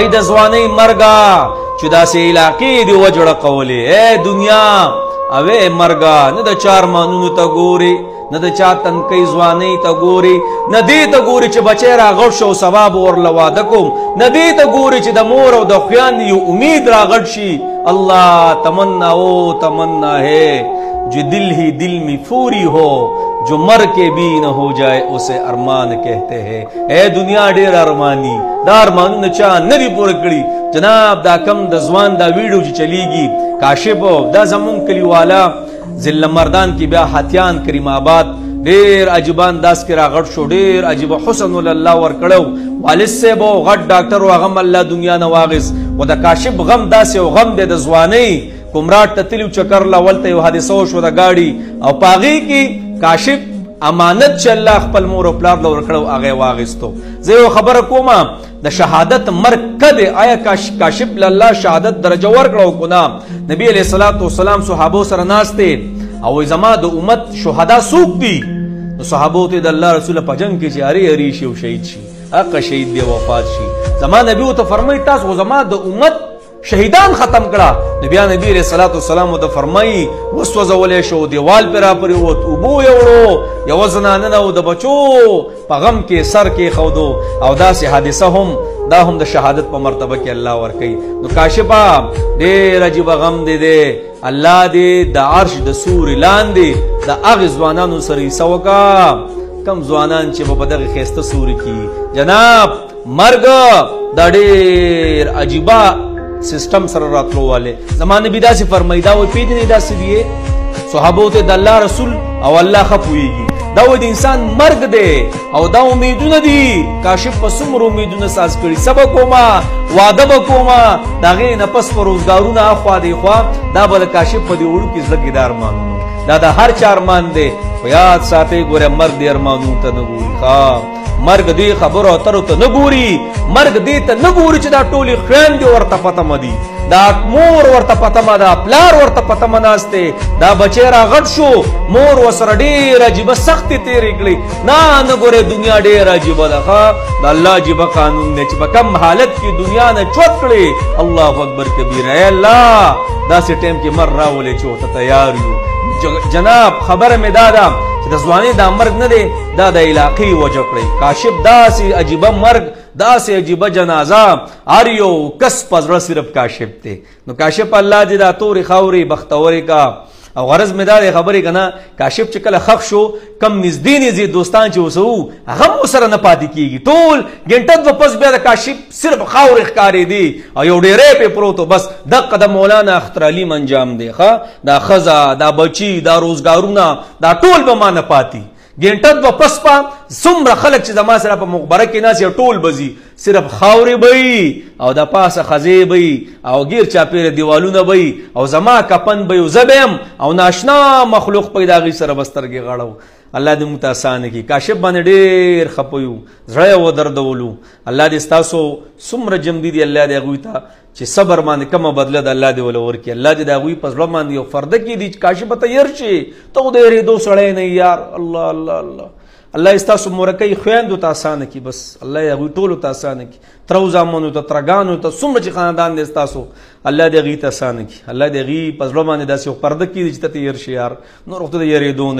ای د ځوانۍ مرګه چې داسې علاقې دې وجړه قولې ای دنیا اوې مرګه نه د چا ارمانونو ته ګورې نه د چا تنکۍ ځوانۍ ته ګورې نه دې ته ګورې چې بچی راغټ شو سبا به ورله واده کوم نه دې ته ګورې چې د مور او د خویندې یو امید راغټ شي اللہ تمنا او تمنا ہے جو دل ہی دل میں پوری ہو جو مر کے بھی نہ ہو جائے اسے ارمان کہتے ہیں اے دنیا ډیر ارمانی دا ارمانونه چا ندی پوره کړي جناب دا کم د ځوان دا ویډیو چې چلیږي کاشف دا زمون کلیوالا ضلع مردان کې بیا حتیان کریم آباد ډیر عجیبان داس کې راغټ شو ډیر عجیب حسن الله ورکړو والد صاحب غټ ډاکټر واغم الله دنیا نه واغز و د کاشف غم داسې او غم د ځوانۍ کومراټ ته تلو چکر لا ولته یو حادثه وشو د گاډي او پاغي کې کاشف امانت چې الله خپل مور او پلار له ورکړو هغه واغستو زه یو خبره کوم د شهادت مرګ کده آیا کاشف الله شهادت درجه ورکړو کو نه نبی علیہ الصلوۃ والسلام صحابه سره ناشته او زما د امت شهدا سوق دي نو صحابه ته د الله رسول په جنگ کې جاری هری شي او شهید شي اقا شهید دی وفات شي زما نبی ته فرمای تاسو زما د امت شهیدان ختم کړه نبی علیہ الصلوۃ والسلام ته فرمای وسوځولې شو دیوال پر راپری وت او بو یوړو یو زنانه نو د بچو په غم کې سر کې خودو او داسې حادثه هم دا هم د شهادت په مرتبه کې الله ور کوي نو کاشفا ډېر عجیب غم دی الله دې د عرش د سور لاندې د هغه ځوانانو سره سوکا کم ځوانان چې په دغه خسته سوري کې جناب مرګ د ډېر عجیبه سسٹم سره راتلو والے زمانه بدا سے فرمایدا و پیډ نه داسې دی صحابو ته د الله رسول او الله خپويږي دا و د انسان مرګ دی او دا امیدونه دي کاشف په څومره امیدونه ساز کړي سبا کوما واده وکوما دغه نه پس پر روزګارونه اخوا دی خوا دا بل کاشف په دی وړو کې زګیدار مانو دا د هر چا ارمان دی خو یاد ساتي ګوره مرګ دی ارمانو ته نه ګوري ښا مرګ دی خبرو اترو ته نه ګوري مرګ دی ته نه ګوري چې دا ټولي خویندې ورته پته مدي دا مور ورته پته مده پلار ورته پته مناسته دا بچی راغټ شو مور ورسره ډېر عجیبه سختې تېرې کړې نه ګورې دنیا ډېر عجیبه ده ښه د الله عجیبه قانون دی چې په کم حالت کې دنیا نه چوت کړې الله اکبر کبیر ای الله داسې ټایم کې مر راولې چې ورته تیار یو جناب خبره مې دا ده چې د ځوانۍ دا مرګ نه دی دا د علاقې وجه کړی کاشف داسې عجیبه مرګ داسې عجیبه جنازه هر یو کس په زړه صرف کاشف دی نو کاشف الله دې دا تورې خاورې بختورې کا او غرض مې دا دی خبرې که نه کاشف چې کله خښ شو کم نږدې نږدې دوستان چې اوسه هغه هم ورسره نه پاتې کېږي ټول ګنټه دوه پس بیا د کاشف صرف خاورې ښکارېدې او یو ډېری پې پروت و بس دقه د مولانا اختر علیم انجام دی ښه دا ښځه دا بچي دا روزګارونه دا ټول به ما نه پاتې ګنټه دوه پس په څومره خلک چې زما سره په مقبره کې ناست ټول به صرف خاورې به او د پاسه خزې به او غیر چاپیره دیوالونه به او زما کفن به زه به یم او ناشنا مخلوق پیدا غي سره بسترګې غړو الله دې موږ ته اسانه کړي کاشف باندې ډېر خپه یو زړه یې ودردولو الله دې ستاسو څومره جمدي دي الله دې هغوی ته چې صبر باندې کومه بدله ده الله دې وله ورکړي الله دې د هغوی په زړه باندې یو فرده کړي چې کاشف به تیار شي ته د هېرېدو سړی نه یار الله الله الله الله ستاسو مورکۍ خویندو ته اسانه کړي بس الله یې هغوی ټولو ته اسانه کړي ترو زامنو ته ترګانو ته څومره چې خاندان دی ستاسو الله دې هغوی ته اسانه کړي الله دې هغوی په زړه باندې داسې یو پرده کړي چې ته تېر شي یار نور وخت د هېرېدو نه